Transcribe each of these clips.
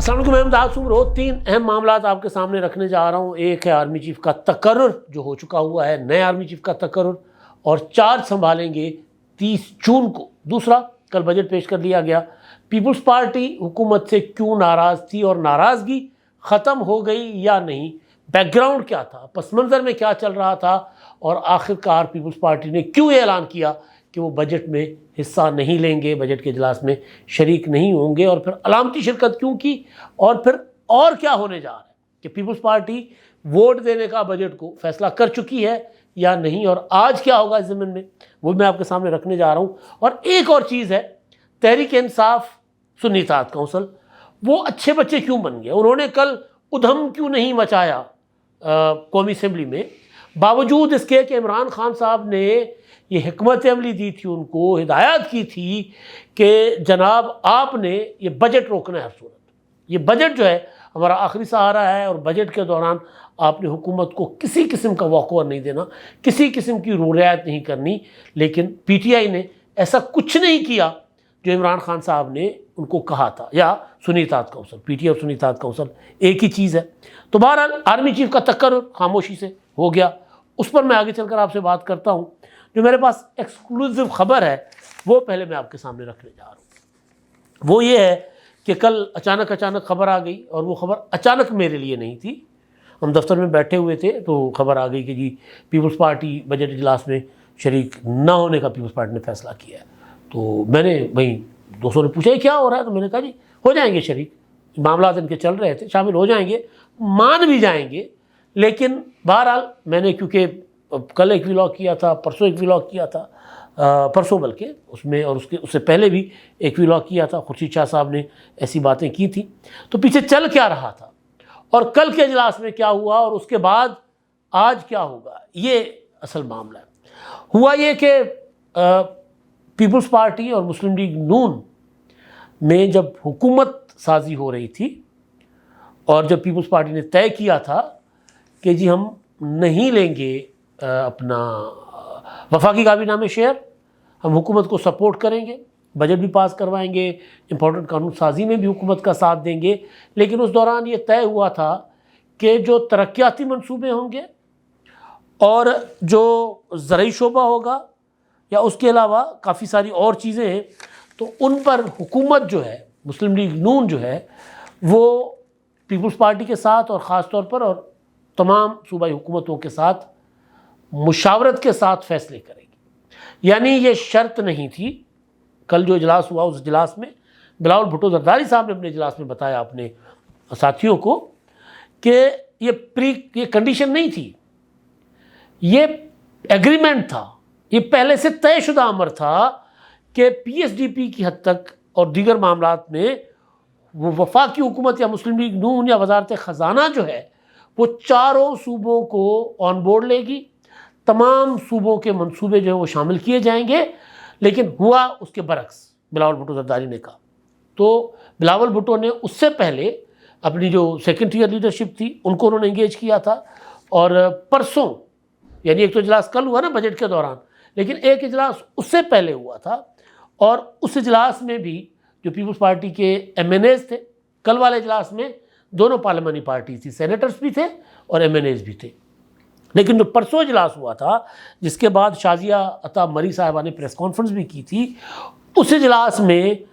अस्सलाम वालेकुम, मैं इमदाद सुमरो। तीन अहम मामलात आपके सामने रखने जा रहा हूँ। एक है आर्मी चीफ का तकर्रुर जो हो चुका हुआ है, नए आर्मी चीफ का तकर्रुर, और चार्ज संभालेंगे 30 जून को। दूसरा, कल बजट पेश कर लिया गया। पीपल्स पार्टी हुकूमत से क्यों नाराज़ थी और नाराज़गी ख़त्म हो गई या नहीं, बैकग्राउंड क्या था, पस मंज़र में क्या चल रहा था, और आखिरकार पीपल्स पार्टी ने क्यों ये ऐलान किया कि वो बजट में हिस्सा नहीं लेंगे, बजट के इजलास में शरीक नहीं होंगे, और फिर अलामती शिरकत क्यों की, और फिर और क्या होने जा रहा है कि पीपल्स पार्टी वोट देने का बजट को फैसला कर चुकी है या नहीं, और आज क्या होगा इस ज़मीन में, वो मैं आपके सामने रखने जा रहा हूँ। और एक और चीज़ है, तहरीक इंसाफ सुन्नी इत्तेहाद काउंसिल, वो अच्छे बच्चे क्यों बन गए? उन्होंने कल उधम क्यों नहीं मचाया कौमी असम्बली में, बावजूद इसके कि इमरान खान साहब ने ये हिकमत अमली दी थी, उनको हिदायत की थी कि जनाब आपने ये बजट रोकना है हर सूरत। ये बजट जो है हमारा आखिरी सहारा है, और बजट के दौरान आपने हुकूमत को किसी किस्म का वॉकओवर नहीं देना, किसी किस्म की रियायत नहीं करनी। लेकिन पीटीआई ने ऐसा कुछ नहीं किया जो इमरान खान साहब ने उनको कहा था, या सुन्नी इत्तेहाद काउंसिल, पीटीआई और सुन्नी इत्तेहाद काउंसिल एक ही चीज़ है। तो बहरहाल आर्मी चीफ का तकर्रुर खामोशी से हो गया, उस पर मैं आगे चलकर आपसे बात करता हूँ। जो मेरे पास एक्सक्लूसिव खबर है वो पहले मैं आपके सामने रखने जा रहा हूँ। वो ये है कि कल अचानक खबर आ गई, और वो खबर अचानक मेरे लिए नहीं थी। हम दफ्तर में बैठे हुए थे तो खबर आ गई कि जी पीपल्स पार्टी बजट इजलास में शरीक ना होने का पीपल्स पार्टी ने फैसला किया है। तो मैंने भाई दोस्तों ने पूछा क्या हो रहा है, तो मैंने कहा जी हो जाएंगे शरीक, मामला इनके चल रहे थे, शामिल हो जाएंगे, मान भी जाएंगे। लेकिन बहरहाल मैंने क्योंकि कल एक व्लॉग किया था, परसों एक व्लॉग किया था, परसों बल्कि उसमें, और उससे पहले भी एक व्लॉग किया था, खुर्शीद शाह साहब ने ऐसी बातें की थी। तो पीछे चल क्या रहा था और कल के इजलास में क्या हुआ और उसके बाद आज क्या होगा, ये असल मामला है। हुआ ये कि पीपल्स पार्टी और मुस्लिम लीग नून में जब हुकूमत साजी हो रही थी, और जब पीपल्स पार्टी ने तय किया था कि जी हम नहीं लेंगे अपना वफाकी काबीना में शेयर, हम हुकूमत को सपोर्ट करेंगे, बजट भी पास करवाएंगे, इंपॉर्टेंट कानून साजी में भी हुकूमत का साथ देंगे। लेकिन उस दौरान ये तय हुआ था कि जो तरक्याती मंसूबे होंगे और जो ज़रई शोबा होगा, या उसके अलावा काफ़ी सारी और चीज़ें हैं, तो उन पर हुकूमत जो है, मुस्लिम लीग नून जो है, वो पीपल्स पार्टी के साथ और ख़ास तौर पर और तमाम सूबाई हुकूमतों के साथ मुशावरत के साथ फैसले करेगी। यानी ये शर्त नहीं थी। कल जो इजलास हुआ उस इजलास में बिलावल भुट्टो जरदारी साहब ने अपने इजलास में बताया अपने साथियों को कि ये कंडीशन नहीं थी, ये एग्रीमेंट था, ये पहले से तयशुदा अमर था कि पीएसडीपी की हद तक और दीगर मामलात में वो वफाकी हुकूमत या मुस्लिम लीग नून या वजारत ख़जाना जो है वो चारों सूबों को ऑन बोर्ड लेगी, तमाम सूबों के मंसूबे जो है वो शामिल किए जाएंगे। लेकिन हुआ उसके बरक्स, बिलावल भुट्टो जरदारी ने कहा। तो बिलावल भुट्टो ने उससे पहले अपनी जो सेकेंड ईयर लीडरशिप थी उनको उन्होंने इंगेज किया था, और परसों, यानी एक तो इजलास कल हुआ ना बजट के दौरान, लेकिन एक इजलास उससे पहले हुआ था, और उस इजलास में भी जो पीपल्स पार्टी के MNAs थे, कल वाले इजलास में दोनों पार्लियामानी पार्टी थी, सेनेटर्स भी थे और MNAs भी थे। लेकिन जो परसों इजलास हुआ था, जिसके बाद शाजिया अता मरी साहिबा ने प्रेस कॉन्फ्रेंस भी की थी, उस इजलास में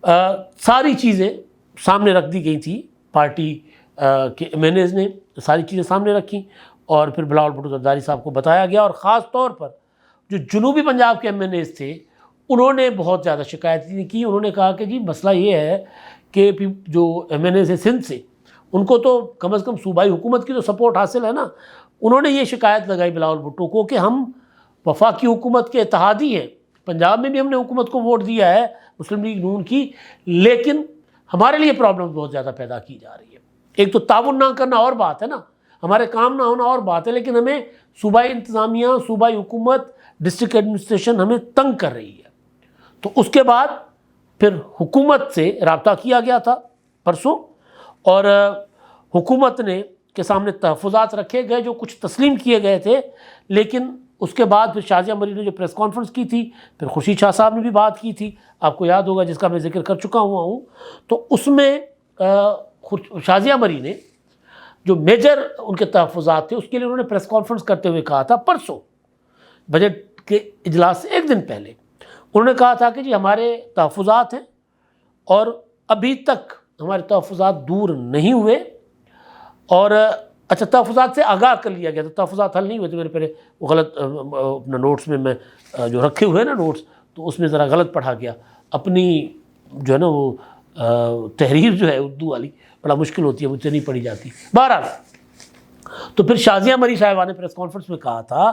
सारी चीज़ें सामने रख दी गई थी। पार्टी के MNAs ने सारी चीज़ें सामने रखी, और फिर बिलावल भुट्टो जरदारी साहब को बताया गया। और ख़ास तौर पर जो जनूबी पंजाब के MNAs थे उन्होंने बहुत ज़्यादा शिकायतें की। उन्होंने कहा कि जी मसला ये है कि जो MNAs है सिंध से, उनको तो कम से कम सूबाई हुकूमत की तो सपोर्ट हासिल है ना। उन्होंने ये शिकायत लगाई बिलावल भुट्टो को कि हम वफाकी हुकूमत के इत्तेहादी हैं, पंजाब में भी हमने हुकूमत को वोट दिया है मुस्लिम लीग नून की, लेकिन हमारे लिए प्रॉब्लम बहुत ज़्यादा पैदा की जा रही है। एक तो ताउन ना करना और बात है ना, हमारे काम ना होना और बात है, लेकिन हमें सूबाई इंतज़ामिया, सूबाई हुकूमत, डिस्ट्रिक्ट एडमिनिस्ट्रेशन हमें तंग कर रही है। तो उसके बाद फिर हुकूमत से रब्ता किया गया था परसों, और हुकूमत ने के सामने तहफ़्फ़ुज़ात रखे गए जो कुछ तस्लीम किए गए थे। लेकिन उसके बाद फिर शाजिया मरी ने जो प्रेस कॉन्फ्रेंस की थी, फिर खुर्शीद शाह साहब ने भी बात की थी, आपको याद होगा, जिसका मैं जिक्र कर चुका हुआ हूँ। तो उसमें शाजिया मरी ने जो मेजर उनके तहफ़्फ़ुज़ात थे उसके लिए उन्होंने प्रेस कॉन्फ्रेंस करते हुए कहा था, परसों बजट के इजलास से एक दिन पहले उन्होंने कहा था कि जी हमारे तहफ़्फ़ुज़ात हैं और अभी तक हमारे तहफ़्फ़ुज़ात दूर नहीं हुए। और अच्छा, तहफ़्फ़ुज़ात से आगाह कर लिया गया था, तहफ़्फ़ुज़ात हल नहीं हुए थे। मेरे पहले वो गलत अपना नोट्स में मैं जो रखे हुए हैं ना नोट्स, तो उसमें ज़रा गलत पढ़ा गया। अपनी जो है ना वो तहरीर जो है उर्दू वाली बड़ा मुश्किल होती है, मुझसे नहीं पढ़ी जाती। बहरहाल, तो फिर शाजिया मरी साहिबा ने प्रेस कॉन्फ्रेंस में कहा था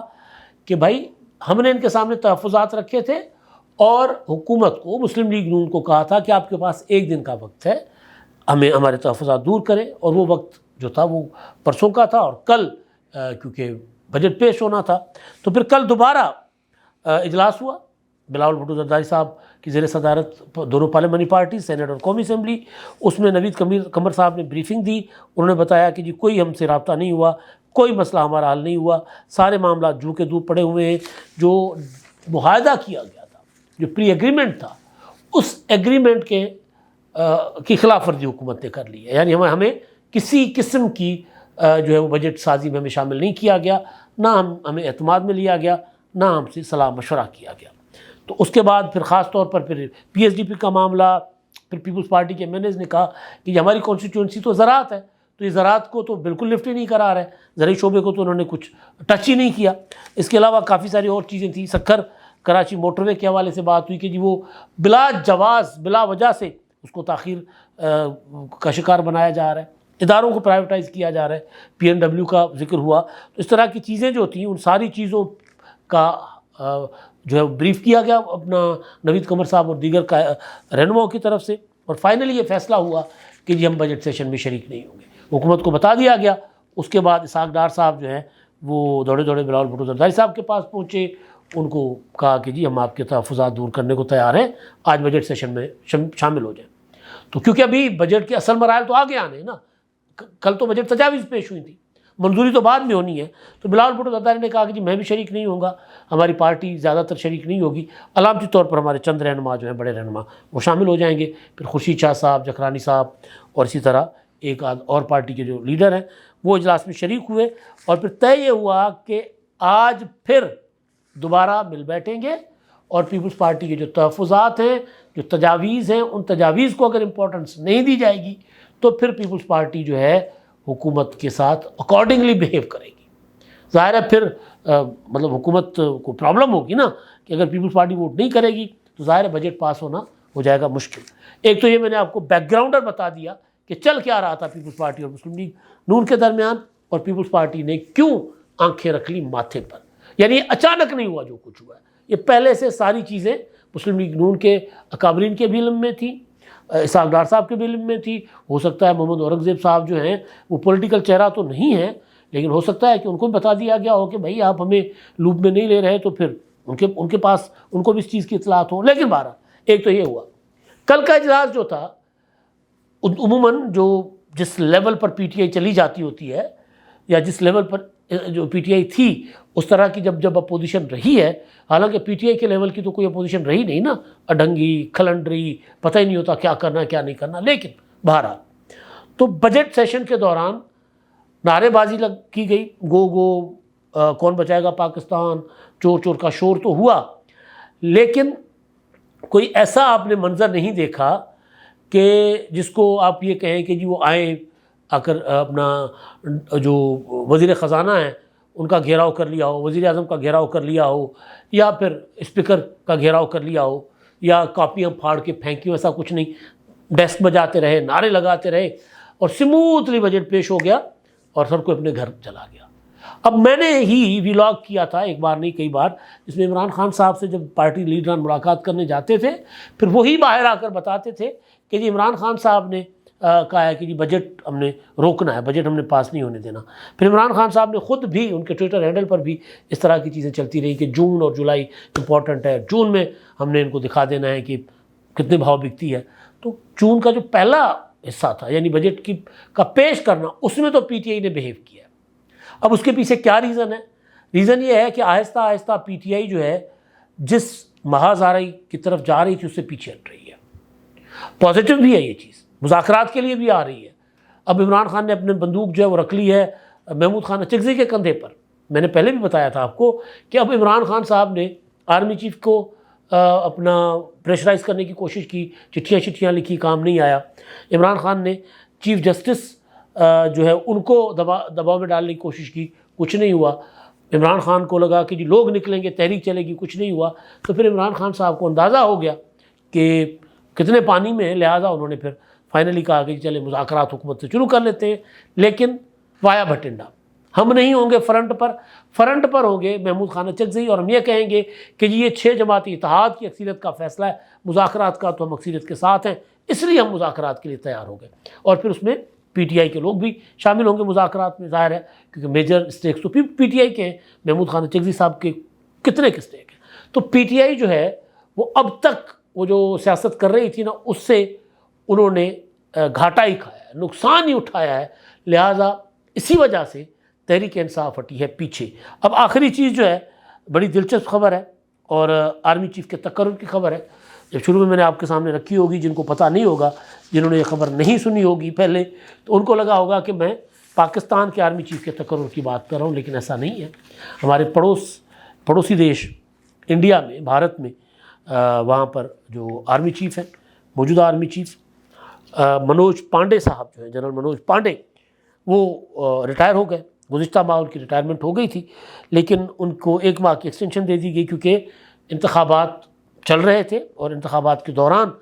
कि भाई हमने इनके सामने तहफ़्फ़ुज़ात रखे थे और हुकूमत को, मुस्लिम लीग नून को कहा था कि आपके पास एक दिन का वक्त है, हमें हमारे तहफ़्फ़ुज़ात दूर करें। और वो वक्त जो था वो परसों का था और कल क्योंकि बजट पेश होना था, तो फिर कल दोबारा इजलास हुआ। बिलावल भुट्टो जरदारी साहब की ज़ेर सदारत दोनों पार्लियामानी पार्टी, सेनेट और कौमी असम्बली, उसमें नवीद कमर साहब ने ब्रीफिंग दी। उन्होंने बताया कि जी कोई हमसे रब्ता नहीं हुआ, कोई मसला हमारा हल नहीं हुआ, सारे मामला जू के दूर पड़े हुए हैं। जो मुआहदा किया गया था, जो प्री एग्रीमेंट था, उस एग्रीमेंट के की खिलाफ वर्जी हुकूमत ने कर ली है। यानी हमें किसी किस्म की जो है वो बजट साजी में हमें शामिल नहीं किया गया, ना हमें एतमाद में लिया गया, ना हमसे सलाह मशवरा किया गया। तो उसके बाद फिर ख़ास तौर पर फिर PSDP का मामला, फिर पीपल्स पार्टी के MNAs ने कहा कि हमारी कॉन्स्टिट्यूंसी तो ज़राअत है, तो ये ज़राअत को तो बिल्कुल लिफ्ट ही नहीं करा रहे, ज़रूरी शोबे को तो उन्होंने कुछ टच ही नहीं किया। इसके अलावा काफ़ी सारी और चीज़ें थी। सक्खर कराची मोटरवे के हवाले से बात हुई कि जी वो बिला जवाज़, बिला वजह से उसको ताख़ीर का शिकार बनाया जा रहा है, इदारों को प्राइवेटाइज़ किया जा रहा है, PNW का जिक्र हुआ। तो इस तरह की चीज़ें जो थी, उन सारी चीज़ों का जो है ब्रीफ किया गया अपना नवीद कमर साहब और दीगर का रहनुमाओं की तरफ से। और फाइनली ये फैसला हुआ कि जी हम बजट सेशन में शरीक नहीं होंगे, हुकूमत को बता दिया गया। उसके बाद इसहाक डार साहब जो हैं वो दौड़े दौड़े बिलावल भुट्टो जरदारी साहब के पास पहुँचे, उनको कहा कि जी हम आपके तहफ़्फ़ुज़ात दूर करने को तैयार हैं, आज बजट सेशन में शामिल हो जाएँ। तो क्योंकि अभी बजट के असल मराहल तो आगे आने ना, कल तो बजट तजावीज़ पेश हुई थी, मंजूरी तो बाद में होनी है। तो बिलावल भुट्टो जरदारी ने कहा कि जी मैं भी शरीक नहीं होऊंगा, हमारी पार्टी ज़्यादातर शरीक नहीं होगी, अलामती तौर पर हमारे चंद रहनुमा जो हैं, बड़े रहनुमा, वो शामिल हो जाएंगे। फिर खुर्शीद शाह साहब, जखरानी साहब और इसी तरह एक आध और पार्टी के जो लीडर हैं वो इजलास में शरीक हुए। और फिर तय ये हुआ कि आज फिर दोबारा मिल बैठेंगे और पीपल्स पार्टी के जो तहफ़्फ़ुज़ात हैं, जो तजावीज़ हैं, उन तजावीज़ को अगर इम्पोर्टेंस नहीं दी जाएगी तो फिर पीपल्स पार्टी जो है हुकूमत के साथ अकॉर्डिंगली बिहेव करेगी। ज़ाहिर है फिर मतलब हुकूमत को प्रॉब्लम होगी ना कि अगर पीपल्स पार्टी वोट नहीं करेगी तो ज़ाहिर है बजट पास होना हो जाएगा मुश्किल। एक तो ये मैंने आपको बैकग्राउंडर बता दिया कि चल क्या रहा था पीपल्स पार्टी और मुस्लिम लीग नून के दरमियान, और पीपल्स पार्टी ने क्यों आंखें रख ली माथे पर। यानी अचानक नहीं हुआ जो कुछ हुआ है, ये पहले से सारी चीज़ें मुस्लिम लीग नून के अकाबरीन के भी इल्म में थी, इसहाक डार साहब के भी इल्म में थी। हो सकता है मोहम्मद औरंगज़ेब साहब जो हैं वो पॉलिटिकल चेहरा तो नहीं है, लेकिन हो सकता है कि उनको भी बता दिया गया हो कि भाई आप हमें लूप में नहीं ले रहे, तो फिर उनके पास उनको भी इस चीज़ की इतलात हो। लेकिन 12 एक तो ये हुआ। कल का इजलास जो था, उमूमन जो जिस लेवल पर PTI चली जाती होती है या जिस लेवल पर जो PTI थी उस तरह की जब अपोजिशन रही है, हालांकि PTI के लेवल की तो कोई अपोजिशन रही नहीं ना, अडंगी खलंडरी, पता ही नहीं होता क्या करना क्या नहीं करना। लेकिन बहरहाल तो बजट सेशन के दौरान नारेबाजी की गई, गो कौन बचाएगा पाकिस्तान, चोर चोर का शोर तो हुआ, लेकिन कोई ऐसा आपने मंजर नहीं देखा कि जिसको आप ये कहें कि जी वो आए आकर अपना जो वज़ीर ख़ज़ाना है उनका घेराव कर लिया हो, वज़ीर आज़म का घेराव कर लिया हो, या फिर स्पीकर का घेराव कर लिया हो, या कापियाँ फाड़ के फेंकी हो। ऐसा कुछ नहीं, डेस्क बजाते रहे, नारे लगाते रहे और स्मूथली बजट पेश हो गया और सर को अपने घर चला गया। अब मैंने ही व्लॉग किया था एक बार नहीं कई बार, जिसमें इमरान खान साहब से जब पार्टी लीडरान मुलाकात करने जाते थे फिर वही बाहर आकर बताते थे कि जी इमरान खान साहब ने कहा है कि जी बजट हमने रोकना है, बजट हमने पास नहीं होने देना। फिर इमरान खान साहब ने ख़ुद भी उनके ट्विटर हैंडल पर भी इस तरह की चीज़ें चलती रही कि जून और जुलाई इंपॉर्टेंट है, जून में हमने इनको दिखा देना है कि कितने भाव बिकती है। तो जून का जो पहला हिस्सा था यानी बजट का पेश करना, उसमें तो PTI ने बिहेव किया। अब उसके पीछे क्या रीज़न है? रीज़न ये है कि आहिस्ता आहिस्ता PTI जो है जिस महाज़ाराई की तरफ जा रही थी उससे पीछे हट रही है। पॉजिटिव भी है ये चीज़, मुज़ाकरात के लिए भी आ रही है, अब इमरान खान ने अपनी बंदूक जो है वो रख ली है महमूद खान अचकज़ई के कंधे पर। मैंने पहले भी बताया था आपको कि अब इमरान खान साहब ने आर्मी चीफ को अपना प्रेशराइज़ करने की कोशिश की, चिट्ठियाँ लिखी, काम नहीं आया। इमरान खान ने चीफ जस्टिस जो है उनको दबाव में डालने की कोशिश की, कुछ नहीं हुआ। इमरान खान को लगा कि जी लोग निकलेंगे, तहरीक चलेगी, कुछ नहीं हुआ। तो फिर इमरान खान साहब को अंदाज़ा हो गया कि कितने पानी में है, लिहाजा उन्होंने फिर फाइनली कहा कि चले मुज़ाकरात हुकूमत से शुरू कर लेते हैं, लेकिन वाया भटिंडा। हम नहीं होंगे फ्रंट पर होंगे महमूद खान अचकज़ई, और हम ये कहेंगे कि जी ये 6 जमाती इत्तेहाद की अक्सरियत का फ़ैसला है, मुज़ाकरात का तो हम अक्सरियत के साथ हैं, इसलिए हम मुज़ाकरात के लिए तैयार हो गए। और फिर उसमें पीटीआई के लोग भी शामिल होंगे मुज़ाकरात में, ज़ाहिर है, क्योंकि मेजर स्टेक्स तो पीटीआई के हैं। महमूद खान अचकज़ई साहब के कितने के स्टेक हैं? तो पीटीआई जो है वो अब तक वो जो सियासत कर रही थी ना, उससे उन्होंने घाटा ही खाया है, नुकसान ही उठाया है। लिहाजा इसी वजह से तहरीक इंसाफ हटी है पीछे। अब आखिरी चीज़ जो है बड़ी दिलचस्प खबर है, और आर्मी चीफ के तकर्रुर की खबर है। जब शुरू में मैंने आपके सामने रखी होगी, जिनको पता नहीं होगा, जिन्होंने ये खबर नहीं सुनी होगी पहले, तो उनको लगा होगा कि मैं पाकिस्तान के आर्मी चीफ के तकर्रुर की बात कर रहा हूँ, लेकिन ऐसा नहीं है। हमारे पड़ोसी देश इंडिया में, भारत में, वहाँ पर जो आर्मी चीफ हैं, मौजूदा आर्मी चीफ मनोज पांडे साहब जो हैं, जनरल मनोज पांडे, वो रिटायर हो गए। गुज़िश्ता माह उनकी रिटायरमेंट हो गई थी, लेकिन उनको 1 माह की एक्सटेंशन दे दी गई, क्योंकि इंतखाबात चल रहे थे और इंतखाबात के दौरान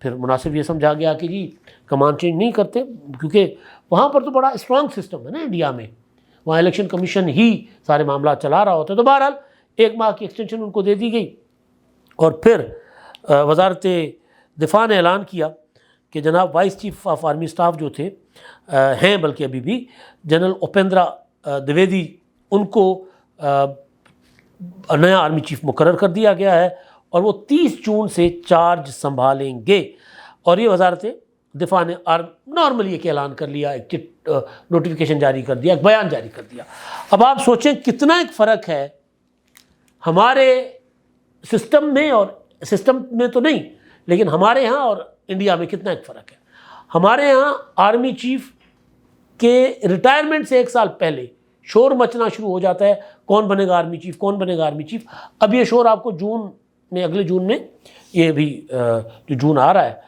फिर मुनासिब ये समझा गया कि जी कमान चेंज नहीं करते, क्योंकि वहाँ पर तो बड़ा स्ट्रॉन्ग सिस्टम है ना इंडिया में, वहाँ इलेक्शन कमीशन ही सारे मामला चला रहा होता है। तो बहरहाल 1 माह की एक्सटेंशन उनको दे दी गई, और फिर वजारत दिफा ने ऐलान किया कि जनाब vice chief of army staff जो थे हैं, बल्कि अभी भी, जनरल उपेंद्रा द्विवेदी, उनको नया आर्मी चीफ मुकर्रर कर दिया गया है, और वो 30 जून से चार्ज संभालेंगे। और ये वजारत दिफा ने नॉर्मली एक ऐलान कर लिया, एक नोटिफिकेशन जारी कर दिया, एक बयान जारी कर दिया। अब आप सोचें कितना एक फ़र्क है हमारे सिस्टम में, और सिस्टम में तो नहीं, लेकिन हमारे यहाँ और इंडिया में कितना एक फ़र्क है। हमारे यहाँ आर्मी चीफ के रिटायरमेंट से 1 साल पहले शोर मचना शुरू हो जाता है, कौन बनेगा आर्मी चीफ, कौन बनेगा आर्मी चीफ। अब ये शोर आपको जून में, अगले जून में, ये भी जो जून आ रहा है,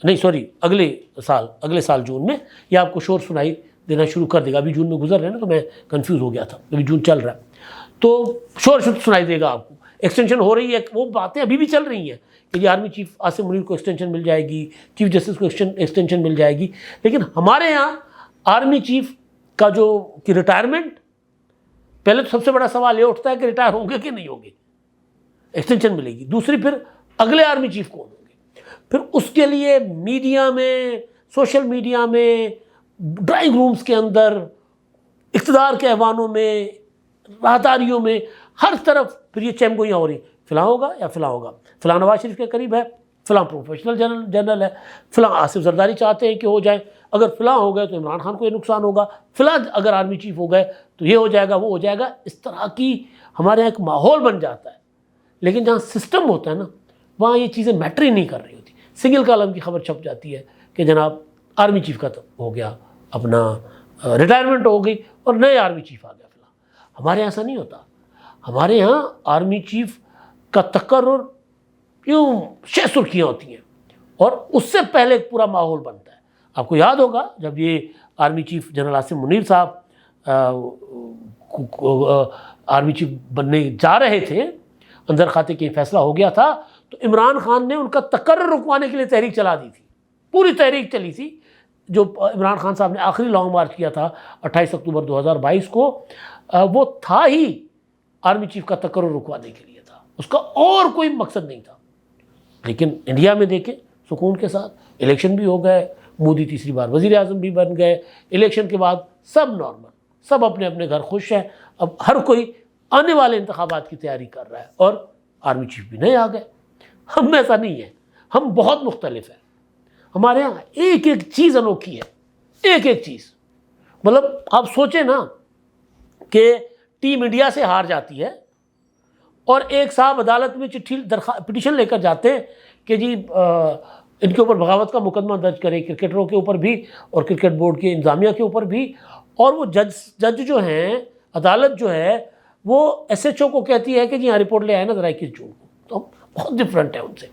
नहीं सॉरी अगले साल जून में ये आपको शोर सुनाई देना शुरू कर देगा। अभी जून में गुजर रहे हैं ना, तो मैं कंफ्यूज हो गया था, अभी जून चल रहा है, तो शोर सुनाई देगा आपको। एक्सटेंशन हो रही है, वो बातें अभी भी चल रही हैं कि आर्मी चीफ आसिम मुनीर को एक्सटेंशन मिल जाएगी, चीफ जस्टिस को एक्सटेंशन मिल जाएगी। लेकिन हमारे यहाँ आर्मी चीफ का जो कि रिटायरमेंट, पहले तो सबसे बड़ा सवाल ये उठता है कि रिटायर होंगे कि नहीं होंगे, एक्सटेंशन मिलेगी। दूसरी, फिर अगले आर्मी चीफ कौन होंगे। फिर उसके लिए मीडिया में, सोशल मीडिया में, ड्राइंग रूम्स के अंदर, इक़्तिदार के ऐवानों में, राहदारियों में, हर तरफ फिर ये चैमगोइयाँ हो रही, फ़िलहाल होगा या फ़िलहाल होगा, फ़िलहाल नवाज शरीफ के करीब है, फ़िलहाल प्रोफेशनल जनरल है, फ़िलहाल आसिफ जरदारी चाहते हैं कि हो जाए, अगर फ़िलहाल हो गए तो इमरान खान को ये नुकसान होगा, फ़िलहाल अगर आर्मी चीफ हो गए तो ये हो जाएगा, वो हो जाएगा। इस तरह की हमारे यहाँ एक माहौल बन जाता है। लेकिन जहाँ सिस्टम होता है ना, वहाँ ये चीज़ें मैटर ही नहीं कर रही होती। सिंगल कॉलम की खबर छप जाती है कि जनाब आर्मी चीफ का तो हो गया, अपना रिटायरमेंट हो गई और नए आर्मी चीफ आ गया। फिलहाल हमारे यहाँ ऐसा नहीं होता। हमारे यहाँ आर्मी चीफ का तकर्रुर यूँ 6 सुर्खियाँ होती हैं, और उससे पहले एक पूरा माहौल बनता है। आपको याद होगा जब ये army chief general Asim Munir साहब आर्मी चीफ बनने जा रहे थे, अंदर खाते के फैसला हो गया था, तो इमरान खान ने उनका तकर्रुर रुकवाने के लिए तहरीक चला दी थी। पूरी तहरीक चली थी, जो इमरान खान साहब ने आखिरी लॉन्ग मार्च किया था 28 अक्टूबर 2022 को, वो था ही आर्मी चीफ का तकर्रुर रुकवाने के लिए था, उसका और कोई मकसद नहीं था। लेकिन इंडिया में देखें, सुकून के साथ इलेक्शन भी हो गए, मोदी तीसरी बार वज़ीर आज़म भी बन गए, इलेक्शन के बाद सब नॉर्मल, सब अपने अपने घर खुश हैं। अब हर कोई आने वाले इंतखाबात की तैयारी कर रहा है, और आर्मी चीफ भी नए आ गए। हम ऐसा नहीं है, हम बहुत मुख्तलिफ हैं। हमारे यहाँ एक एक चीज़ अनोखी है, एक एक चीज़। मतलब आप सोचें ना कि टीम इंडिया से हार जाती है, और एक साहब अदालत में चिट्ठी पिटीशन लेकर जाते हैं कि जी इनके ऊपर बगावत का मुकदमा दर्ज करें, क्रिकेटरों के ऊपर भी और क्रिकेट बोर्ड के इंतजामिया के ऊपर भी। और वो जज जो हैं, अदालत जो है वो SHO को कहती है कि जी हाँ रिपोर्ट ले आए ना ज़रा 21 जून को। तो बहुत डिफरेंट है उनसे।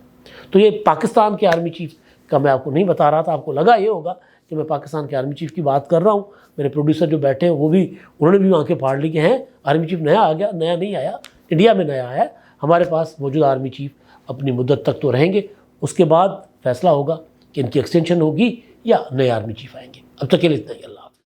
तो ये पाकिस्तान के आर्मी चीफ का मैं आपको नहीं बता रहा था, आपको लगा ये होगा कि मैं पाकिस्तान के आर्मी चीफ की बात कर रहा हूँ। मेरे प्रोड्यूसर जो बैठे हैं वो भी, उन्होंने भी आंखें फाड़ ली कि हैं आर्मी चीफ नया आ गया। नया नहीं आया, इंडिया में नया आया। हमारे पास मौजूदा आर्मी चीफ अपनी मुद्दत तक तो रहेंगे, उसके बाद फैसला होगा कि इनकी एक्सटेंशन होगी या नए आर्मी चीफ आएंगे। अब तक के लिए इतना ही। अल्लाह।